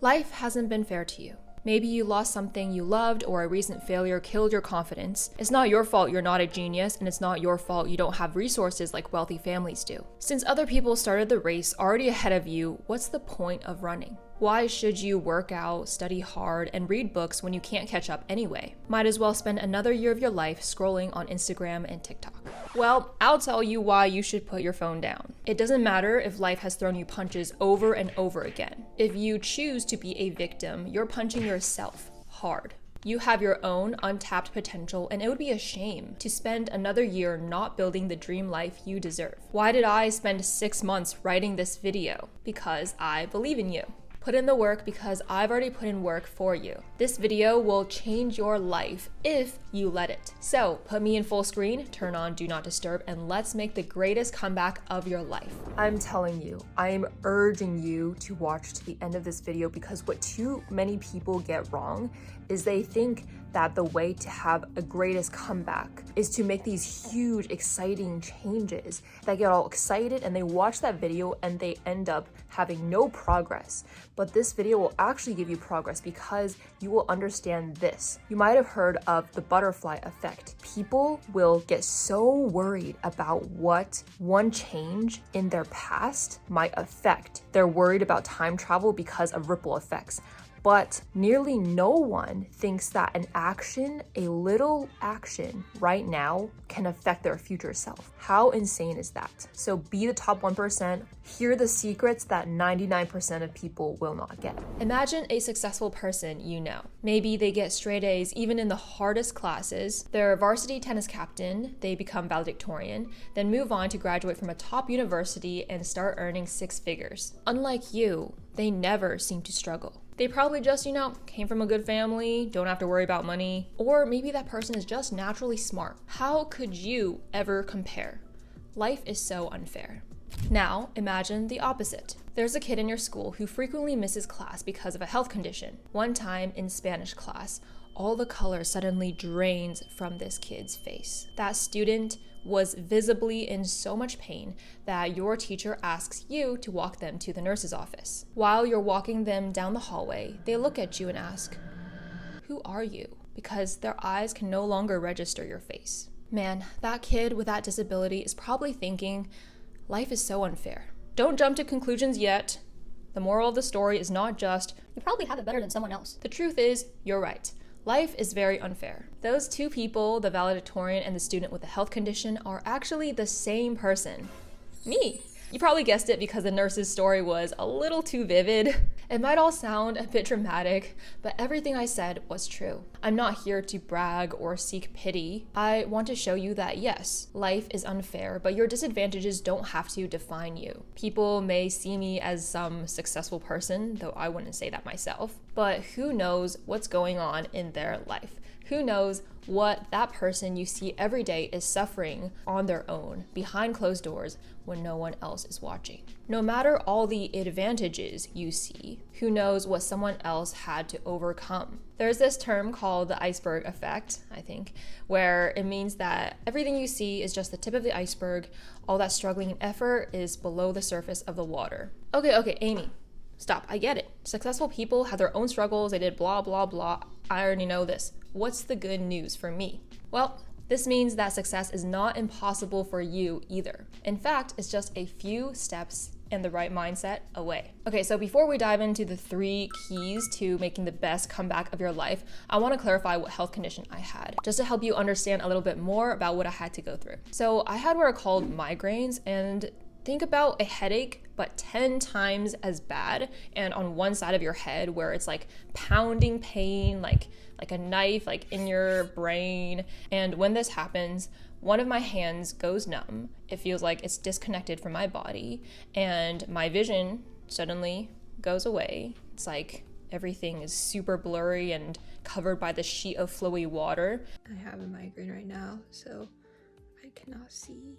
Life hasn't been fair to you. Maybe you lost something you loved, or a recent failure killed your confidence. It's not your fault you're not a genius, and it's not your fault you don't have resources like wealthy families do. Since other people started the race already ahead of you, what's the point of running? Why should you work out, study hard, and read books when you can't catch up anyway? Might as well spend another year of your life scrolling on Instagram and TikTok. Well, I'll tell you why you should put your phone down. It doesn't matter if life has thrown you punches over and over again. If you choose to be a victim, you're punching yourself hard. You have your own untapped potential, and it would be a shame to spend another year not building the dream life you deserve. Why did I spend 6 months writing this video? Because I believe in you. Put in the work because I've already put in work for you. This video will change your life if you let it. So put me in full screen, turn on Do Not Disturb, and let's make the greatest comeback of your life. I'm telling you, I am urging you to watch to the end of this video, because what too many people get wrong is they think that the way to have a greatest comeback is to make these huge, exciting changes. They get all excited and they watch that video and they end up having no progress. But this video will actually give you progress because you will understand this. You might have heard of the butterfly effect. People will get so worried about what one change in their past might affect. They're worried about time travel because of ripple effects. But nearly no one thinks that an action, a little action right now, can affect their future self. How insane is that? So be the top 1%, hear the secrets that 99% of people will not get. Imagine a successful person you know. Maybe they get straight A's even in the hardest classes, they're a varsity tennis captain, they become valedictorian, then move on to graduate from a top university and start earning 6 figures. Unlike you, they never seem to struggle. They probably just, came from a good family, don't have to worry about money, or maybe that person is just naturally smart. How could you ever compare? Life is so unfair. Now, imagine the opposite. There's a kid in your school who frequently misses class because of a health condition. One time in Spanish class, all the color suddenly drains from this kid's face. That student was visibly in so much pain that your teacher asks you to walk them to the nurse's office. While you're walking them down the hallway, they look at you and ask, "Who are you?" Because their eyes can no longer register your face. Man, that kid with that disability is probably thinking, life is so unfair. Don't jump to conclusions yet. The moral of the story is not just, you probably have it better than someone else. The truth is, you're right. Life is very unfair. Those two people, the valedictorian and the student with a health condition, are actually the same person. Me. You probably guessed it because the nurse's story was a little too vivid. It might all sound a bit dramatic, but everything I said was true. I'm not here to brag or seek pity. I want to show you that yes, life is unfair, but your disadvantages don't have to define you. People may see me as some successful person, though I wouldn't say that myself, but who knows what's going on in their life? Who knows what that person you see every day is suffering on their own, behind closed doors, when no one else is watching. No matter all the advantages you see, who knows what someone else had to overcome. There's this term called the iceberg effect, I think, where it means that everything you see is just the tip of the iceberg. All that struggling and effort is below the surface of the water. Okay, Amy, stop, I get it. Successful people have their own struggles, they did blah, blah, blah. I already know this. What's the good news for me? Well, this means that success is not impossible for you either. In fact, it's just a few steps and the right mindset away. Okay, so before we dive into the 3 keys to making the best comeback of your life, I want to clarify what health condition I had, just to help you understand a little bit more about what I had to go through. So I had what are called migraines, and think about a headache, but 10 times as bad, and on one side of your head where it's like pounding pain, like a knife in your brain. And when this happens, one of my hands goes numb. It feels like it's disconnected from my body, and my vision suddenly goes away. It's like everything is super blurry and covered by the sheet of flowy water. I have a migraine right now, so I cannot see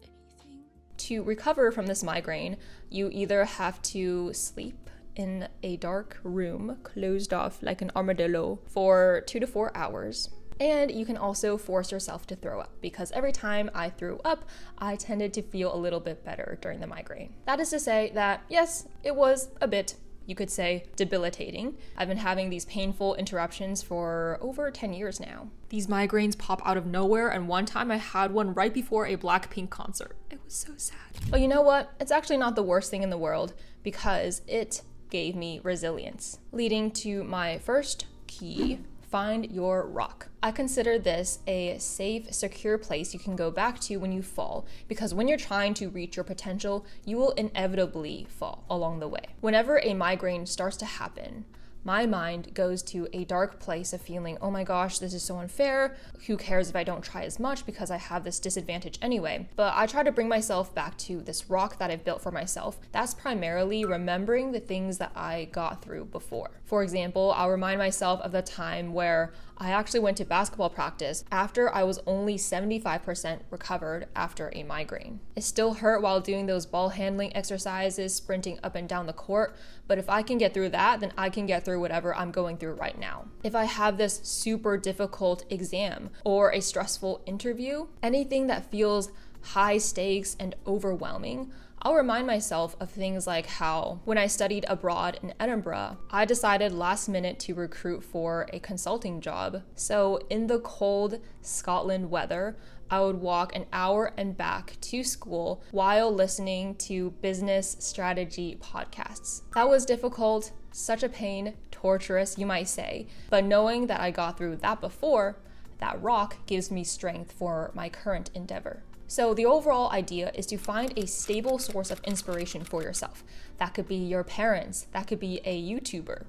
anything. To recover from this migraine, you either have to sleep in a dark room, closed off like an armadillo, for 2 to 4 hours. And you can also force yourself to throw up, because every time I threw up, I tended to feel a little bit better during the migraine. That is to say that, yes, it was a bit you could say debilitating. I've been having these painful interruptions for over 10 years now. These migraines pop out of nowhere, and one time I had one right before a Blackpink concert. It was so sad. But you know what? It's actually not the worst thing in the world because it gave me resilience. Leading to my first key: find your rock. I consider this a safe, secure place you can go back to when you fall, because when you're trying to reach your potential, you will inevitably fall along the way. Whenever a migraine starts to happen, my mind goes to a dark place of feeling, oh my gosh, this is so unfair. Who cares if I don't try as much because I have this disadvantage anyway? But I try to bring myself back to this rock that I've built for myself. That's primarily remembering the things that I got through before. For example, I'll remind myself of the time where I actually went to basketball practice after I was only 75% recovered after a migraine. It still hurt while doing those ball handling exercises, sprinting up and down the court, but if I can get through that, then I can get through whatever I'm going through right now. If I have this super difficult exam or a stressful interview, anything that feels high stakes and overwhelming, I'll remind myself of things like how when I studied abroad in Edinburgh, I decided last minute to recruit for a consulting job. So in the cold Scotland weather, I would walk an hour and back to school while listening to business strategy podcasts. That was difficult, such a pain, torturous, you might say. But knowing that I got through that before, that rock gives me strength for my current endeavor. So the overall idea is to find a stable source of inspiration for yourself. That could be your parents, that could be a YouTuber,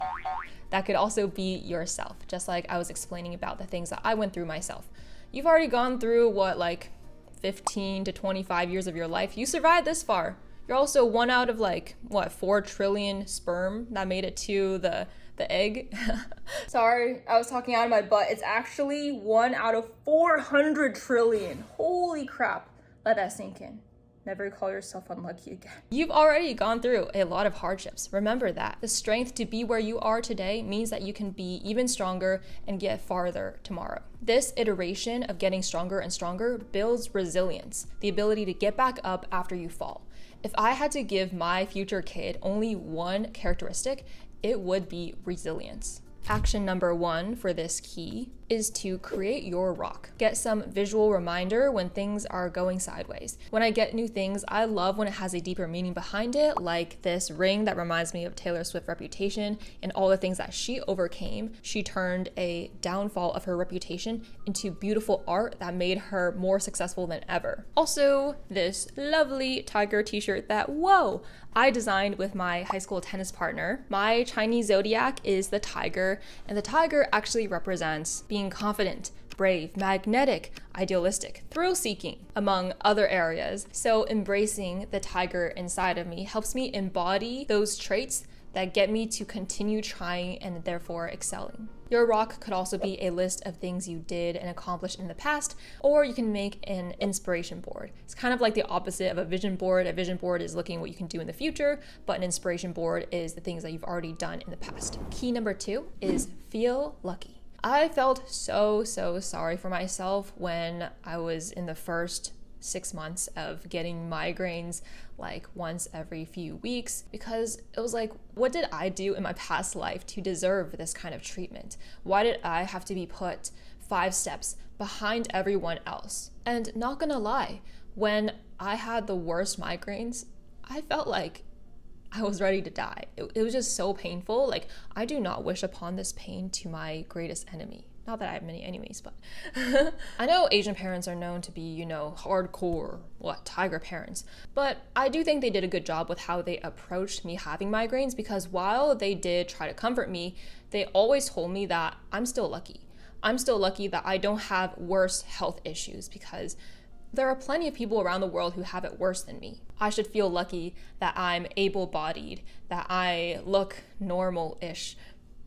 that could also be yourself, just like I was explaining about the things that I went through myself. You've already gone through 15 to 25 years of your life. You survived this far. You're also one out of 4 trillion sperm that made it to the egg. Sorry, I was talking out of my butt. It's actually 1 out of 400 trillion. Holy crap. Let that sink in. Never call yourself unlucky again. You've already gone through a lot of hardships. Remember that. The strength to be where you are today means that you can be even stronger and get farther tomorrow. This iteration of getting stronger and stronger builds resilience, the ability to get back up after you fall. If I had to give my future kid only one characteristic, it would be resilience. Action number 1 for this key is to create your rock. Get some visual reminder when things are going sideways. When I get new things, I love when it has a deeper meaning behind it, like this ring that reminds me of Taylor Swift's reputation and all the things that she overcame. She turned a downfall of her reputation into beautiful art that made her more successful than ever. Also, this lovely tiger t-shirt that, I designed with my high school tennis partner. My Chinese zodiac is the tiger, and the tiger actually represents being confident, brave, magnetic, idealistic, thrill-seeking, among other areas. So embracing the tiger inside of me helps me embody those traits that get me to continue trying and therefore excelling. Your rock could also be a list of things you did and accomplished in the past, or you can make an inspiration board. It's kind of like the opposite of a vision board. A vision board is looking what you can do in the future, but an inspiration board is the things that you've already done in the past. Key number 2 is feel lucky. I felt so sorry for myself when I was in the first 6 months of getting migraines once every few weeks, because it was what did I do in my past life to deserve this kind of treatment? Why did I have to be put 5 steps behind everyone else? And not gonna lie, when I had the worst migraines, I felt like I was ready to die. It was just so painful. I do not wish upon this pain to my greatest enemy. Not that I have many enemies, but I know Asian parents are known to be, hardcore, tiger parents. But I do think they did a good job with how they approached me having migraines, because while they did try to comfort me, they always told me that I'm still lucky. I'm still lucky that I don't have worse health issues, because there are plenty of people around the world who have it worse than me. I should feel lucky that I'm able-bodied, that I look normal-ish.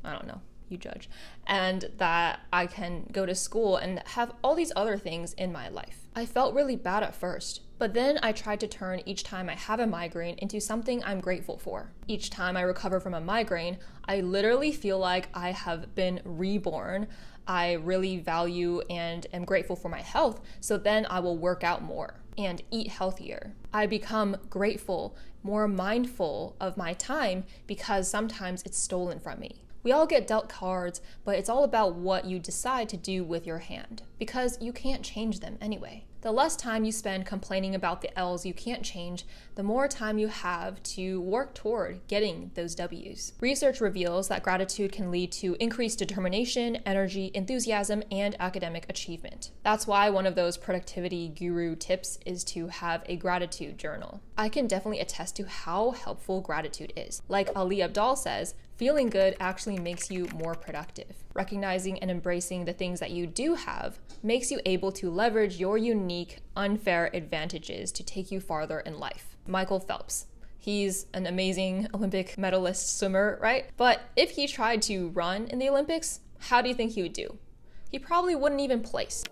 I don't know. You judge, and that I can go to school and have all these other things in my life. I felt really bad at first, but then I tried to turn each time I have a migraine into something I'm grateful for. Each time I recover from a migraine, I literally feel like I have been reborn. I really value and am grateful for my health, so then I will work out more and eat healthier. I become grateful more mindful of my time because sometimes it's stolen from me. We all get dealt cards, but it's all about what you decide to do with your hand, because you can't change them anyway. The less time you spend complaining about the L's you can't change, the more time you have to work toward getting those W's. Research reveals that gratitude can lead to increased determination, energy, enthusiasm, and academic achievement. That's why one of those productivity guru tips is to have a gratitude journal. I can definitely attest to how helpful gratitude is. Like Ali Abdal says, feeling good actually makes you more productive. Recognizing and embracing the things that you do have makes you able to leverage your unique, unfair advantages to take you farther in life. Michael Phelps. He's an amazing Olympic medalist swimmer, right? But if he tried to run in the Olympics, how do you think he would do? He probably wouldn't even place.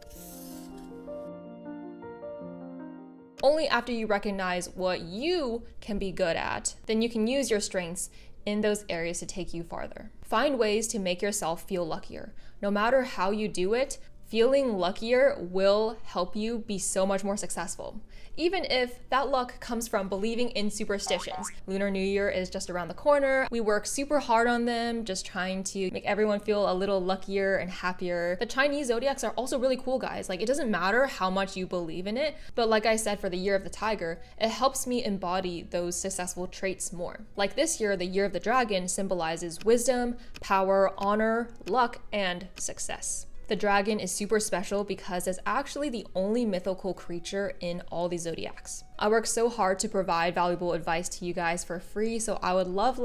Only after you recognize what you can be good at, then you can use your strengths in those areas to take you farther. Find ways to make yourself feel luckier. No matter how you do it, feeling luckier will help you be so much more successful. Even if that luck comes from believing in superstitions. Lunar New Year is just around the corner. We work super hard on them, just trying to make everyone feel a little luckier and happier. The Chinese zodiacs are also really cool, guys. Like, it doesn't matter how much you believe in it, but like I said, for the year of the tiger, it helps me embody those successful traits more. Like this year, the year of the dragon symbolizes wisdom, power, honor, luck, and success. The dragon is super special because it's actually the only mythical creature in all the zodiacs. I work so hard to provide valuable advice to you guys for free, so I would love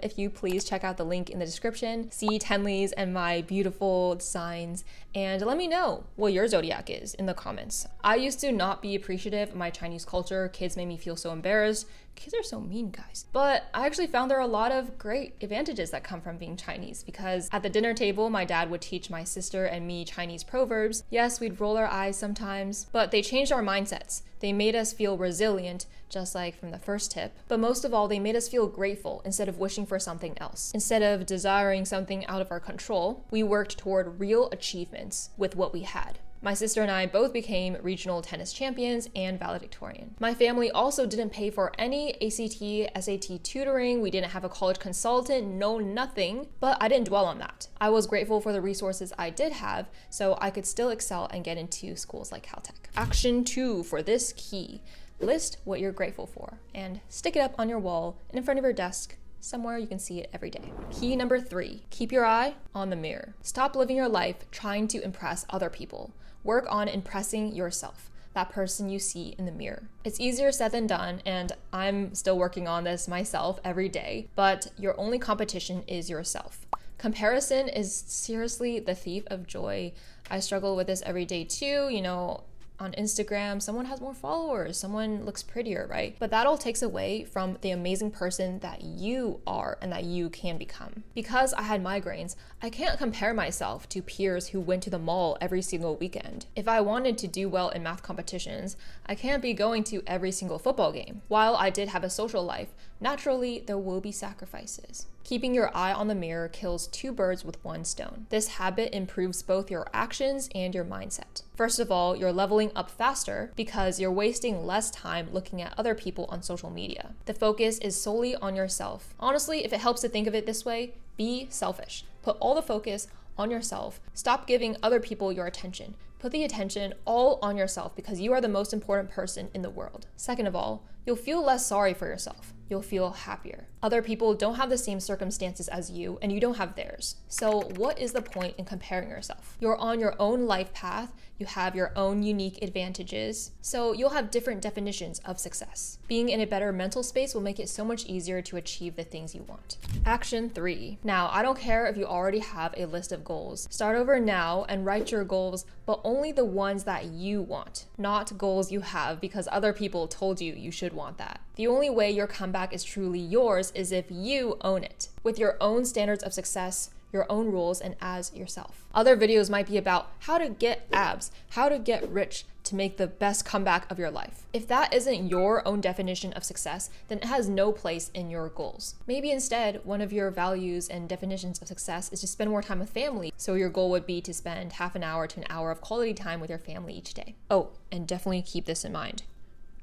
if you please check out the link in the description, see Tenley's and my beautiful signs, and let me know what your zodiac is in the comments. I used to not be appreciative of my Chinese culture. Kids made me feel so embarrassed. Kids are so mean, guys. But I actually found there are a lot of great advantages that come from being Chinese, because at the dinner table, my dad would teach my sister and me Chinese proverbs. Yes, we'd roll our eyes sometimes, but they changed our mindsets. They made us feel resilient, just like from the first tip. But most of all, they made us feel grateful instead of wishing for something else. Instead of desiring something out of our control, we worked toward real achievements with what we had. My sister and I both became regional tennis champions and valedictorian. My family also didn't pay for any ACT, SAT tutoring. We didn't have a college consultant, no nothing, but I didn't dwell on that. I was grateful for the resources I did have, so I could still excel and get into schools like Caltech. Action 2 for this key. List what you're grateful for and stick it up on your wall and in front of your desk, somewhere you can see it every day. Key number 3, keep your eye on the mirror. Stop living your life trying to impress other people. Work on impressing yourself, that person you see in the mirror. It's easier said than done, and I'm still working on this myself every day, but your only competition is yourself. Comparison is seriously the thief of joy. I struggle with this every day too, on Instagram, someone has more followers, someone looks prettier, right? But that all takes away from the amazing person that you are and that you can become. Because I had migraines, I can't compare myself to peers who went to the mall every single weekend. If I wanted to do well in math competitions, I can't be going to every single football game. While I did have a social life, naturally there will be sacrifices. Keeping your eye on the mirror kills 2 birds with 1 stone. This habit improves both your actions and your mindset. First of all, you're leveling up faster because you're wasting less time looking at other people on social media. The focus is solely on yourself. Honestly, if it helps to think of it this way, be selfish. Put all the focus on yourself. Stop giving other people your attention. Put the attention all on yourself because you are the most important person in the world. Second of all, you'll feel less sorry for yourself. You'll feel happier. Other people don't have the same circumstances as you, and you don't have theirs. So what is the point in comparing yourself? You're on your own life path. You have your own unique advantages. So you'll have different definitions of success. Being in a better mental space will make it so much easier to achieve the things you want. Action 3. Now, I don't care if you already have a list of goals. Start over now and write your goals, but only the ones that you want, not goals you have because other people told you you should want that. The only way your comeback is truly yours is if you own it, with your own standards of success, your own rules, and as yourself. Other videos might be about how to get abs, how to get rich to make the best comeback of your life. If that isn't your own definition of success, then it has no place in your goals. Maybe instead, one of your values and definitions of success is to spend more time with family. So your goal would be to spend half an hour to an hour of quality time with your family each day. Oh, and definitely keep this in mind.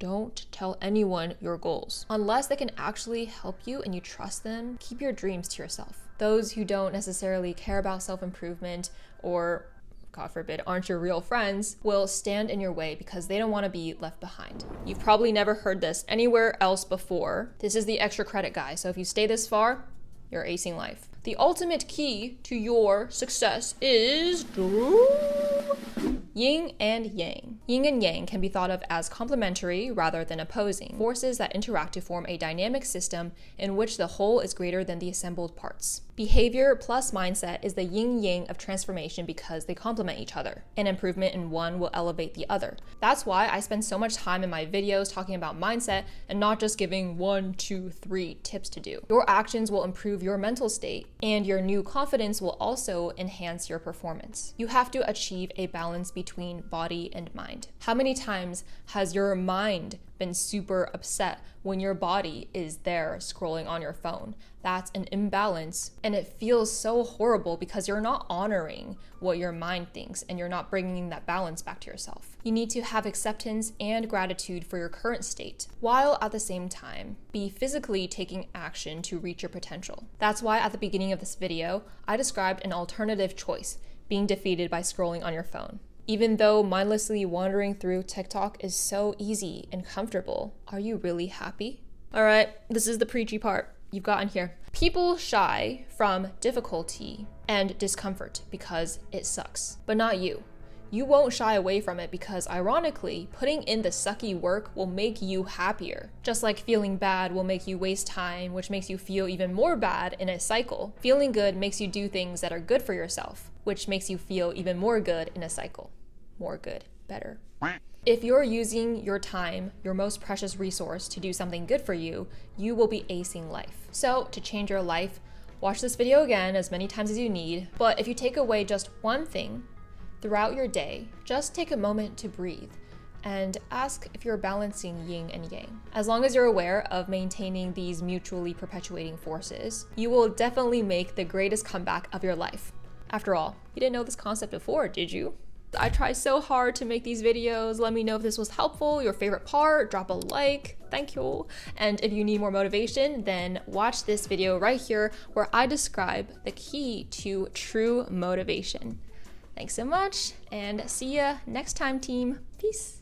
Don't tell anyone your goals. Unless they can actually help you and you trust them, keep your dreams to yourself. Those who don't necessarily care about self-improvement or, God forbid, aren't your real friends, will stand in your way because they don't want to be left behind. You've probably never heard this anywhere else before. This is the extra credit guy, so if you stay this far, you're acing life. The ultimate key to your success is yin and yang. Yin and yang can be thought of as complementary rather than opposing, forces that interact to form a dynamic system in which the whole is greater than the assembled parts. Behavior plus mindset is the yin-yang of transformation because they complement each other. An improvement in one will elevate the other. That's why I spend so much time in my videos talking about mindset and not just giving 1, 2, 3 tips to do. Your actions will improve your mental state, and your new confidence will also enhance your performance. You have to achieve a balance between body and mind. How many times has your mind been super upset when your body is there scrolling on your phone? That's an imbalance, and it feels so horrible because you're not honoring what your mind thinks and you're not bringing that balance back to yourself. You need to have acceptance and gratitude for your current state, while at the same time be physically taking action to reach your potential. That's why at the beginning of this video, I described an alternative choice, being defeated by scrolling on your phone. Even though mindlessly wandering through TikTok is so easy and comfortable, are you really happy? All right, this is the preachy part. You've gotten here. People shy from difficulty and discomfort because it sucks, but not you. You won't shy away from it because, ironically, putting in the sucky work will make you happier. Just like feeling bad will make you waste time, which makes you feel even more bad in a cycle. Feeling good makes you do things that are good for yourself, which makes you feel even more good in a cycle. More good, better. If you're using your time, your most precious resource, to do something good for you, you will be acing life. So to change your life, watch this video again as many times as you need. But if you take away just one thing throughout your day, just take a moment to breathe and ask if you're balancing yin and yang. As long as you're aware of maintaining these mutually perpetuating forces, you will definitely make the greatest comeback of your life. After all, you didn't know this concept before, did you? I try so hard to make these videos. Let me know if this was helpful, your favorite part, drop a like, thank you. And if you need more motivation, then watch this video right here where I describe the key to true motivation. Thanks so much, and see ya next time, team. Peace.